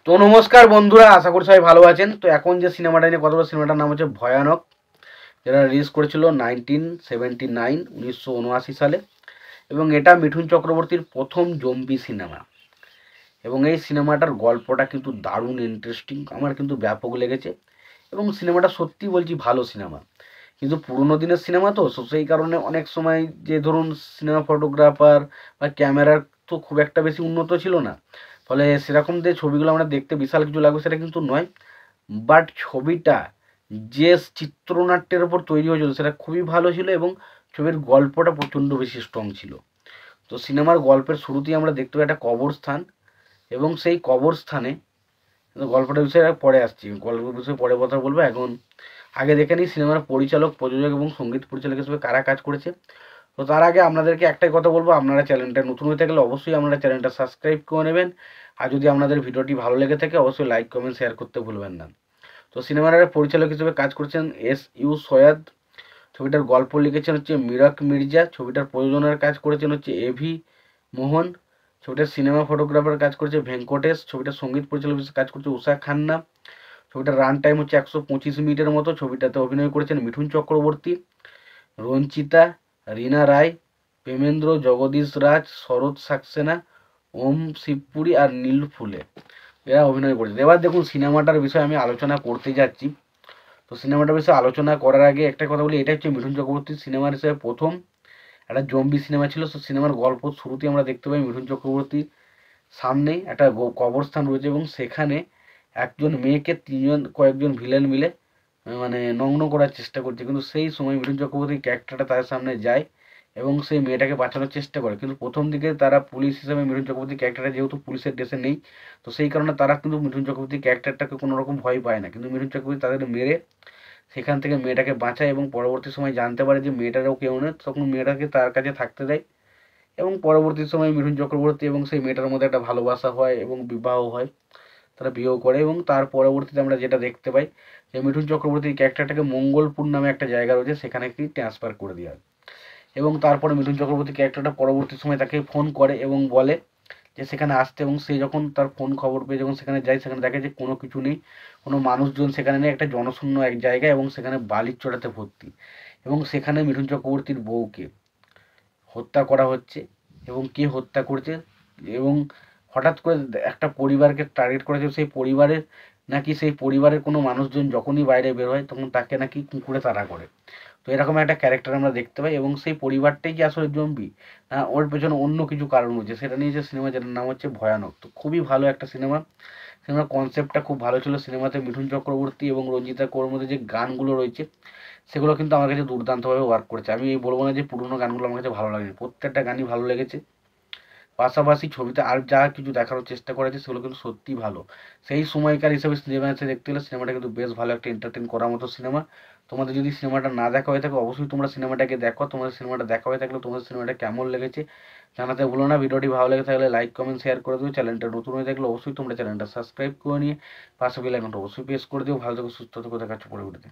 তো নমস্কার বন্ধুরা, আশা করি সবাই ভালো আছেন। তো এখন যে সিনেমাটা নিয়ে কথা বলবো, সিনেমাটার নাম হচ্ছে ভয়ানক, যেটা রিলিজ করেছিল 1979 সালে, এবং এটা মিঠুন চক্রবর্তীর প্রথম জম্বি সিনেমা। এবং এই সিনেমাটার গল্পটা কিন্তু দারুণ ইন্টারেস্টিং, আমার কিন্তু ব্যাপক লেগেছে। এবং সিনেমাটা সত্যি বলছি ভালো সিনেমা, কিন্তু পুরোনো দিনের সিনেমা তো সেই কারণে অনেক সময় যে ধরুন সিনেমা ফটোগ্রাফার বা ক্যামেরার তো খুব একটা বেশি উন্নত ছিল না, ফলে সেরকম যে ছবিগুলো আমরা দেখতে বিশাল কিছু লাগবে সেটা কিন্তু নয়। বাট ছবিটা যে চিত্রনাট্যের ওপর তৈরি হয়েছিল সেটা খুবই ভালো ছিল, এবং ছবির গল্পটা প্রচণ্ড বেশি স্ট্রং ছিল। তো সিনেমার গল্পের শুরুতেই আমরা দেখতে পাই একটা কবরস্থান, এবং সেই কবরস্থানে গল্পটার বিষয়ে পরে আসছি, গল্পের বিষয়ে পরে কথা বলবো। এখন আগে দেখে নিই সিনেমার পরিচালক, প্রযোজক এবং সঙ্গীত পরিচালক হিসেবে কারা কাজ করেছে। তো তার আগে আপনাদেরকে একটাই কথা বলবো, আপনারা চ্যানেলটা নতুন হয়ে থাকলে অবশ্যই আপনারা চ্যানেলটা সাবস্ক্রাইব করে নেবেন। আর যদি আপনাদের ভিডিওটি ভালো লেগে থাকে অবশ্যই লাইক কমেন্ট শেয়ার করতে ভুলবেন না। তো সিনেমার পরিচালক হিসেবে কাজ করছেন এস.ইউ. সৈয়দ। ছবিটার গল্প লিখেছেন হচ্ছে মিরাক মির্জা। ছবিটার প্রযোজনার কাজ করেছেন হচ্ছে এভি মোহন। ছবিটার সিনেমা ফটোগ্রাফার কাজ করেছে ভেঙ্কটেশ। ছবিটার সঙ্গীত পরিচালক হিসেবে কাজ করছে উষা খান্না। ছবিটার রান টাইম হচ্ছে 125 মিনিটের মতো। ছবিটাতে অভিনয় করেছেন মিঠুন চক্রবর্তী, রঞ্চিতা, রীনা রায়, প্রেমেন্দ্র, জগদীশ রাজ, শরৎ সাক্সেনা, ওম শিবপুরি আর নীল ফুলে, এরা অভিনয় করেছে। এবার দেখুন সিনেমাটার বিষয়ে আমি আলোচনা করতে যাচ্ছি। তো সিনেমাটার বিষয়ে আলোচনা করার আগে একটা কথা বলি, এটা হচ্ছে মিঠুন চক্রবর্তীর সিনেমার হিসেবে প্রথম একটা জম্বি সিনেমা ছিল। তো সিনেমার গল্প শুরুতেই আমরা দেখতে পাই মিঠুন চক্রবর্তীর সামনে একটা কবরস্থান রয়েছে, এবং সেখানে একজন মেয়েকে কয়েকজন ভিলেন মিলে মানে নগ্ন করার চেষ্টা করছে। কিন্তু সেই সময় মিঠুন চক্রবর্তীর ক্যারেক্টারটা তাদের সামনে যায় এবং সেই মেয়েটাকে বাঁচানোর চেষ্টা করে। কিন্তু প্রথম দিকে তারা পুলিশ হিসেবে মিঠুন চক্রবর্তীর ক্যারেক্টারটা যেহেতু পুলিশের ড্রেসে নেই, তো সেই কারণে তারা কিন্তু মিঠুন চক্রবর্তীর ক্যারেক্টারটাকে কোনো রকম ভয় পায় না। কিন্তু মিঠুন চক্রবর্তী তাদের মেরে সেখান থেকে মেয়েটাকে বাঁচায়, এবং পরবর্তী সময় জানতে পারে যে মেয়েটারও কেউ নেই, তখন মেয়েটাকে তার কাছে থাকতে দেয়। এবং পরবর্তী সময় মিঠুন চক্রবর্তী এবং সেই মেয়েটার মধ্যে একটা ভালোবাসা হয় এবং বিবাহ হয়, তারা বিয়েও করে। এবং তার পরবর্তীতে আমরা যেটা দেখতে পাই যে মিঠুন চক্রবর্তীর ক্যারেক্টারটাকে মঙ্গলপুর নামে একটা জায়গা রয়েছে, সেখানে কি ট্রান্সফার করে দেওয়া হয়। এবং তারপরে মিঠুন চক্রবর্তীর ক্যারেক্টারটা পরবর্তী সময় তাকে ফোন করে এবং বলে যে সেখানে আসতে, এবং সে যখন তার ফোন খবর পেয়ে যখন সেখানে যায়, সেখানে দেখে যে কোনো কিছু নেই, কোনো মানুষজন সেখানে নেই, একটা জনশূন্য এক জায়গা, এবং সেখানে বালির চড়াতে ভর্তি। এবং সেখানে মিঠুন চক্রবর্তীর বউকে হত্যা করা হচ্ছে, এবং কে হত্যা করছে, এবং হঠাৎ করে একটা পরিবারকে টার্গেট করেছে। সেই পরিবারের নাকি সেই পরিবারের কোনো মানুষজন যখনই বাইরে বের হয় তখন তাকে নাকি কুকুরে তাড়া করে। তো এরকম একটা ক্যারেক্টার আমরা দেখতে পাই, এবং সেই পরিবারটাই কি আসলে জম্বি না ওর পেছনে অন্য কিছু কারণ রয়েছে, সেটা নিয়ে যে সিনেমা, যেটার নাম হচ্ছে ভয়ানক। তো খুবই ভালো একটা সিনেমা, সিনেমার কনসেপ্টটা খুব ভালো ছিল। সিনেমাতে মিঠুন চক্রবর্তী এবং রঞ্জিতা কৌর মধ্যে যে গানগুলো রয়েছে সেগুলো কিন্তু আমার কাছে দুর্দান্তভাবে ওয়ার্ক করেছে। আমি এই বলবো না যে পুরোনো গানগুলো আমার কাছে ভালো লাগেনি, প্রত্যেকটা গানই ভালো লেগেছে। পাশাপাশি ছবিতে আর যা কিছু দেখানোর চেষ্টা করেছে সেগুলো কিন্তু সত্যিই ভালো। সেই সময়কার হিসেবে সিনেমা এসে দেখতে গেলে সিনেমাটা কিন্তু বেশ ভালো একটা এন্টারটেন করার মতো সিনেমা। তোমাদের যদি সিনেমাটা না দেখা হয়ে থাকে অবশ্যই তোমরা সিনেমাটাকে দেখো। তোমাদের সিনেমাটা দেখা হয়ে থাকলে তোমাদের সিনেমাটা কেমন লেগেছে জানাতে ভুলো না। ভিডিওটি ভালো লেগে থাকলে লাইক কমেন্ট শেয়ার করে দিও। চ্যানেলটা নতুন হয়ে থাকলে অবশ্যই তোমরা চ্যানেলটা সাবস্ক্রাইব করে নিয়ে পাশে বেল আইকনটা অবশ্যই প্রেস করে দিও। ভালো থেকো, সুস্থ থেকো, দেখা হচ্ছে পরবর্তীতে।